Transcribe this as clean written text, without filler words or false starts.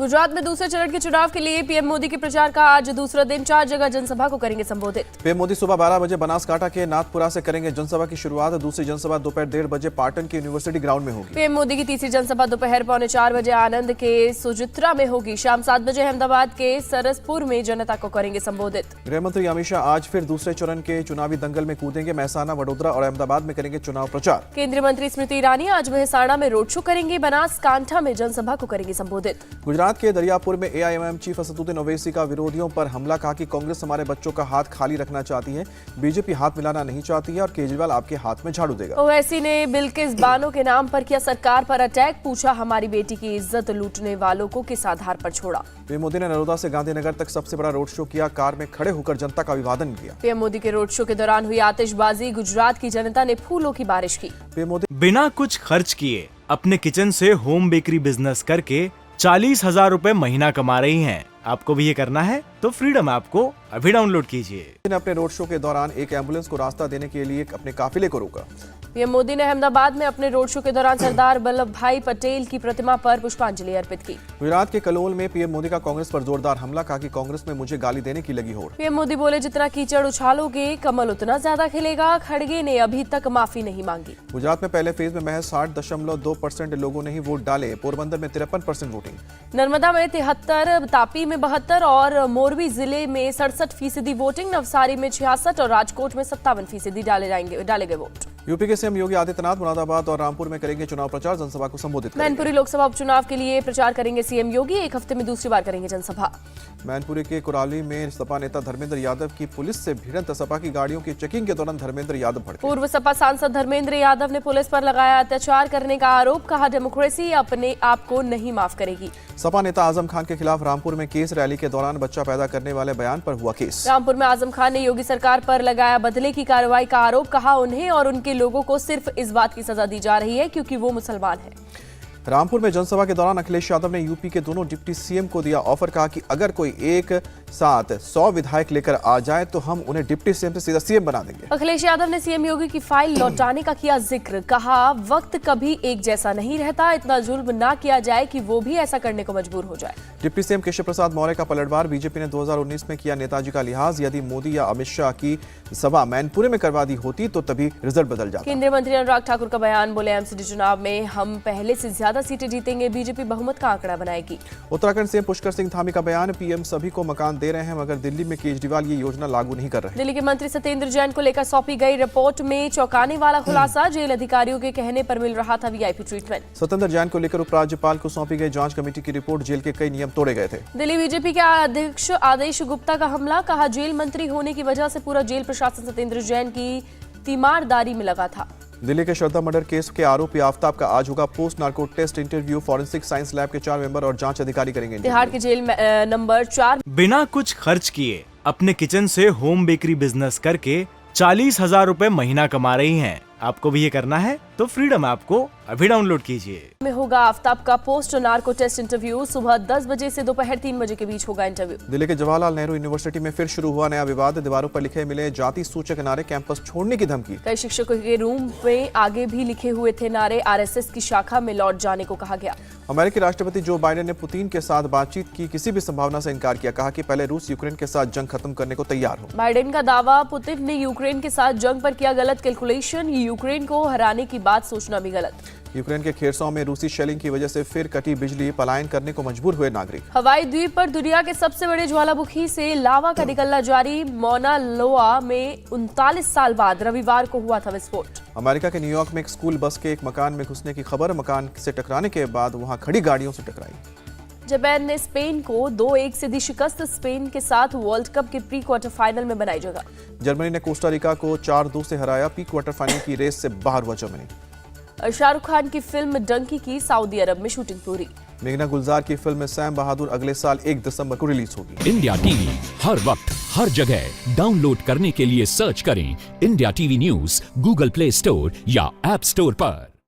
गुजरात में दूसरे चरण के चुनाव के लिए पीएम मोदी के प्रचार का आज दूसरा दिन 4 जगह जनसभा को करेंगे संबोधित। पीएम मोदी सुबह 12 बजे बनासकांठा के नाथपुरा से करेंगे जनसभा की शुरुआत। दूसरी जनसभा दोपहर 1:30 बजे पाटन के यूनिवर्सिटी ग्राउंड में होगी। पीएम मोदी की तीसरी जनसभा दोपहर 3:45 बजे आनंद के सुजित्रा में होगी। शाम 7 बजे अहमदाबाद के सरसपुर में जनता को करेंगे संबोधित। गृह मंत्री अमित शाह आज फिर दूसरे चरण के चुनावी दंगल में कूदेंगे। महसाना, वडोदरा और अहमदाबाद में करेंगे चुनाव प्रचार। केंद्रीय मंत्री स्मृति ईरानी आज महसाणा में रोड शो करेंगे। बनासकांठा में जनसभा को करेंगे संबोधित। गुजरात के दरियापुर में एआईएमआईएम चीफ असदुद्दीन ओवैसी का विरोधियों पर हमला। कहा कि कांग्रेस हमारे बच्चों का हाथ खाली रखना चाहती है, बीजेपी हाथ मिलाना नहीं चाहती है और केजरीवाल आपके हाथ में झाड़ू देगा। ओवैसी ने बिल्किस बानो के नाम पर किया सरकार पर अटैक। पूछा हमारी बेटी की इज्जत लूटने वालों को किस आधार पर छोड़ा। पीएम मोदी ने नरोदा से गांधीनगर तक सबसे बड़ा रोड शो किया। कार में खड़े होकर जनता का अभिवादन किया। पीएम मोदी के रोड शो के दौरान हुई आतिशबाजी। गुजरात की जनता ने फूलों की बारिश की। पीएम मोदी बिना कुछ खर्च किए अपने किचन से होम बेकरी बिजनेस करके 40,000 रुपए महीना कमा रही हैं। आपको भी ये करना है तो फ्रीडम ऐप को अभी डाउनलोड कीजिए। ने अपने रोड शो के दौरान एक एम्बुलेंस को रास्ता देने के लिए अपने काफिले को रोका। पीएम मोदी ने अहमदाबाद में अपने रोड शो के दौरान सरदार वल्लभ भाई पटेल की प्रतिमा पर पुष्पांजलि अर्पित की। गुजरात के कलोल में पीएम मोदी का कांग्रेस पर जोरदार हमला। कहा कि कांग्रेस में मुझे गाली देने की लगी होड़। पीएम मोदी बोले जितना कीचड़ उछालोगे कमल उतना ज्यादा खिलेगा। खड़गे ने अभी तक माफी नहीं मांगी। गुजरात में पहले फेज में महज 60.2% लोगों ने ही वोट डाले। पोरबंदर में 53% वोटिंग। नर्मदा में 73, तापी में 72 और मोरबी जिले में 67% वोटिंग। नवसारी में 66 और राजकोट में 57% डाले गए वोट। यूपी के सीएम योगी आदित्यनाथ मुरादाबाद और रामपुर में करेंगे चुनाव प्रचार। जनसभा को संबोधित करेंगे। मैनपुरी लोकसभा उपचुनाव के लिए प्रचार करेंगे सीएम योगी। एक हफ्ते में दूसरी बार करेंगे जनसभा। मैनपुरी के कुराली में सपा नेता धर्मेंद्र यादव की पुलिस से भिड़ंत। सपा की गाड़ियों की चेकिंग के दौरान धर्मेंद्र यादव भड़के। पूर्व सपा सांसद धर्मेंद्र यादव ने पुलिस पर लगाया अत्याचार करने का आरोप। कहा डेमोक्रेसी अपने आप को नहीं माफ करेगी। सपा नेता आजम खान के खिलाफ रामपुर में केस। रैली के दौरान बच्चा पैदा करने वाले बयान पर हुआ केस। रामपुर में आजम खान ने योगी सरकार पर लगाया बदले की कार्रवाई का आरोप। कहा उन्हें और उनके लोगों को सिर्फ इस बात की सजा दी जा रही है क्योंकि वो मुसलमान हैं। रामपुर में जनसभा के दौरान अखिलेश यादव ने यूपी के दोनों डिप्टी सीएम को दिया ऑफर। कहा कि अगर कोई एक साथ 100 विधायक लेकर आ जाए तो हम उन्हें डिप्टी सीएम से सीधा सीएम बना देंगे। अखिलेश यादव ने सीएम योगी की फाइल लौटाने का किया जिक्र। कहा वक्त कभी एक जैसा नहीं रहता। इतना जुल्म ना किया जाए कि वो भी ऐसा करने को मजबूर हो जाए। डिप्टी सीएम केशव प्रसाद मौर्य का पलटवार। बीजेपी ने 2019 में किया नेताजी का लिहाज। यदि मोदी या अमित शाह की सभा मैनपुरी में करवा दी होती तो तभी रिजल्ट बदल जाता। केंद्रीय मंत्री अनुराग ठाकुर का बयान। बोले एमसीडी चुनाव में हम पहले से ज्यादा सीटें जीतेंगे। बीजेपी बहुमत का आंकड़ा बनाएगी। उत्तराखंड सीएम पुष्कर सिंह धामी का बयान। पीएम सभी को मकान दे रहे हैं मगर दिल्ली में केजरीवाल ये योजना लागू नहीं कर रहे। दिल्ली के मंत्री सत्येंद्र जैन को लेकर सौंपी गई रिपोर्ट में चौंकाने वाला खुलासा। जेल अधिकारियों के कहने पर मिल रहा था वीआईपी ट्रीटमेंट। सत्येंद्र जैन को लेकर उपराज्यपाल को सौंपी गई जांच कमेटी की रिपोर्ट। जेल के कई नियम तोड़े गए थे। दिल्ली बीजेपी के अध्यक्ष आदेश गुप्ता का हमला। कहा जेल मंत्री होने की वजह से पूरा जेल प्रशासन सत्येंद्र जैन की तीमारदारी में लगा था। दिल्ली के श्रद्धा मर्डर केस के आरोपी आफ्ताब का आज होगा post narco test interview. Forensic science lab के 4 मेंबर और जांच अधिकारी करेंगे। तिहाड़ के जेल नंबर 4 बिना कुछ खर्च किए अपने किचन से होम बेकरी बिजनेस करके 40,000 रुपए महीना कमा रही हैं। आपको भी ये करना है तो फ्रीडम ऐप को अभी डाउनलोड कीजिए। में होगा आफ्ताब का पोस्ट नार्को टेस्ट इंटरव्यू। सुबह 10 बजे से दोपहर 3 बजे के बीच होगा इंटरव्यू। दिल्ली के जवाहरलाल नेहरू यूनिवर्सिटी में फिर शुरू हुआ नया विवाद। दीवारों पर लिखे मिले जाति सूचक नारे। कैंपस छोड़ने की धमकी। कई शिक्षकों के रूम में आगे भी लिखे हुए थे नारे। आरएसएस की शाखा में लौट जाने को कहा गया। अमेरिकी राष्ट्रपति जो बाइडेन ने पुतिन के साथ बातचीत की किसी भी संभावना से इनकार किया। कहा कि पहले रूस यूक्रेन के साथ जंग खत्म करने को तैयार हो। बाइडेन का दावा। पुतिन ने यूक्रेन के साथ जंग पर किया गलत कैलकुलेशन। यूक्रेन को हराने की बात सोचना भी गलत। यूक्रेन के खेरसौं में रूसी शेलिंग की वजह से फिर कटी बिजली। पलायन करने को मजबूर हुए नागरिक। हवाई द्वीप पर दुनिया के सबसे बड़े ज्वालामुखी से लावा का निकलना जारी। मौना लोआ में 39 साल बाद रविवार को हुआ था विस्फोट। अमेरिका के न्यूयॉर्क में एक स्कूल बस के एक मकान में घुसने की खबर। मकान से टकराने के बाद वहां खड़ी गाड़ियों से टकराई। जापान ने स्पेन को 2-1 से दी शिकस्त। स्पेन के साथ वर्ल्ड कप के प्री क्वार्टर फाइनल में बनाई जगह। जर्मनी ने कोस्टा रिका को 4-2 से हराया। प्री क्वार्टर फाइनल की रेस से बाहर हुआ जर्मनी। शाहरुख खान की फिल्म डंकी की सऊदी अरब में शूटिंग पूरी। मेघना गुलजार की फिल्म सैम बहादुर अगले साल 1 दिसंबर को रिलीज होगी। इंडिया टीवी हर वक्त हर जगह डाउनलोड करने के लिए सर्च करें India TV news Google play store या ऐप स्टोर पर।